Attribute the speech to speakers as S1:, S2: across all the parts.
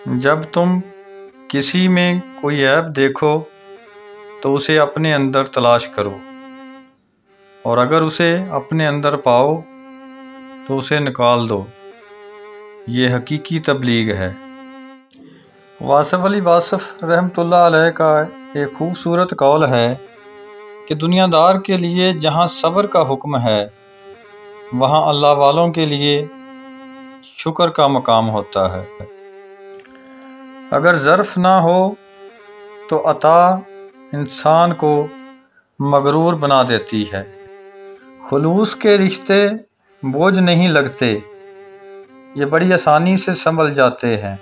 S1: جب تم کسی میں کوئی عیب دیکھو تو اسے اپنے اندر تلاش کرو، اور اگر اسے اپنے اندر پاؤ تو اسے نکال دو۔ یہ حقیقی تبلیغ ہے۔ واصف علی واصف رحمۃ اللہ علیہ کا ایک خوبصورت قول ہے کہ دنیا دار کے لیے جہاں صبر کا حکم ہے وہاں اللہ والوں کے لیے شکر کا مقام ہوتا ہے۔ اگر ظرف نہ ہو تو عطا انسان کو مغرور بنا دیتی ہے۔ خلوص کے رشتے بوجھ نہیں لگتے، یہ بڑی آسانی سے سنبھل جاتے ہیں،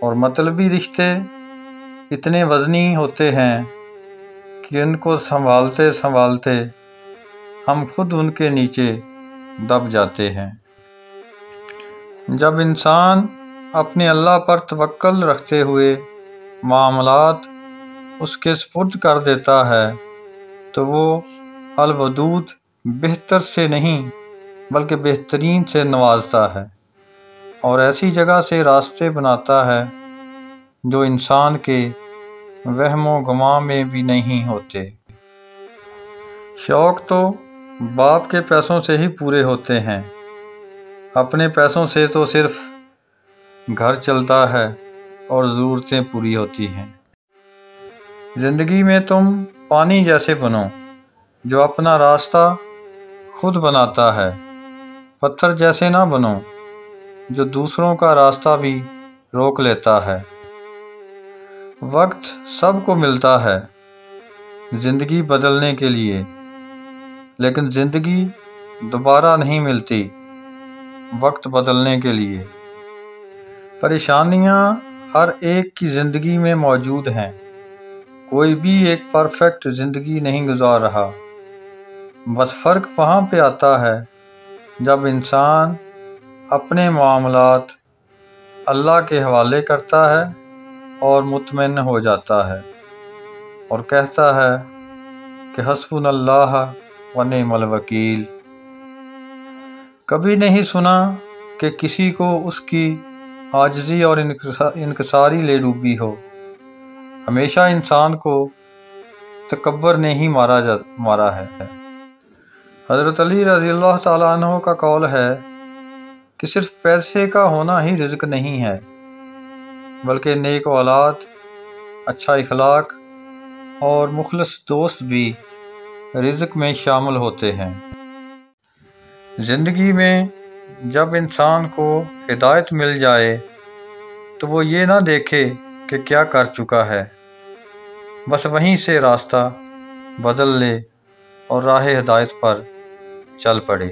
S1: اور مطلبی رشتے اتنے وزنی ہوتے ہیں کہ ان کو سنبھالتے سنبھالتے ہم خود ان کے نیچے دب جاتے ہیں۔ جب انسان اپنے اللہ پر توکل رکھتے ہوئے معاملات اس کے سپرد کر دیتا ہے تو وہ الودود بہتر سے نہیں بلکہ بہترین سے نوازتا ہے، اور ایسی جگہ سے راستے بناتا ہے جو انسان کے وہم و گمان میں بھی نہیں ہوتے۔ شوق تو باپ کے پیسوں سے ہی پورے ہوتے ہیں، اپنے پیسوں سے تو صرف گھر چلتا ہے اور ضرورتیں پوری ہوتی ہیں۔ زندگی میں تم پانی جیسے بنو جو اپنا راستہ خود بناتا ہے، پتھر جیسے نہ بنو جو دوسروں کا راستہ بھی روک لیتا ہے۔ وقت سب کو ملتا ہے زندگی بدلنے کے لیے، لیکن زندگی دوبارہ نہیں ملتی وقت بدلنے کے لیے۔ پریشانیاں ہر ایک کی زندگی میں موجود ہیں، کوئی بھی ایک پرفیکٹ زندگی نہیں گزار رہا، بس فرق وہاں پہ آتا ہے جب انسان اپنے معاملات اللہ کے حوالے کرتا ہے اور مطمئن ہو جاتا ہے اور کہتا ہے کہ حسبنا اللہ و نعم الوکیل۔ کبھی نہیں سنا کہ کسی کو اس کی عاجزی اور انکساری لے ڈوبی ہو، ہمیشہ انسان کو تکبر نے ہی مارا ہے۔ حضرت علی رضی اللہ تعالیٰ عنہ کا قول ہے کہ صرف پیسے کا ہونا ہی رزق نہیں ہے، بلکہ نیک اولاد، اچھا اخلاق اور مخلص دوست بھی رزق میں شامل ہوتے ہیں۔ زندگی میں جب انسان کو ہدایت مل جائے تو وہ یہ نہ دیکھے کہ کیا کر چکا ہے، بس وہیں سے راستہ بدل لے اور راہ ہدایت پر چل پڑے۔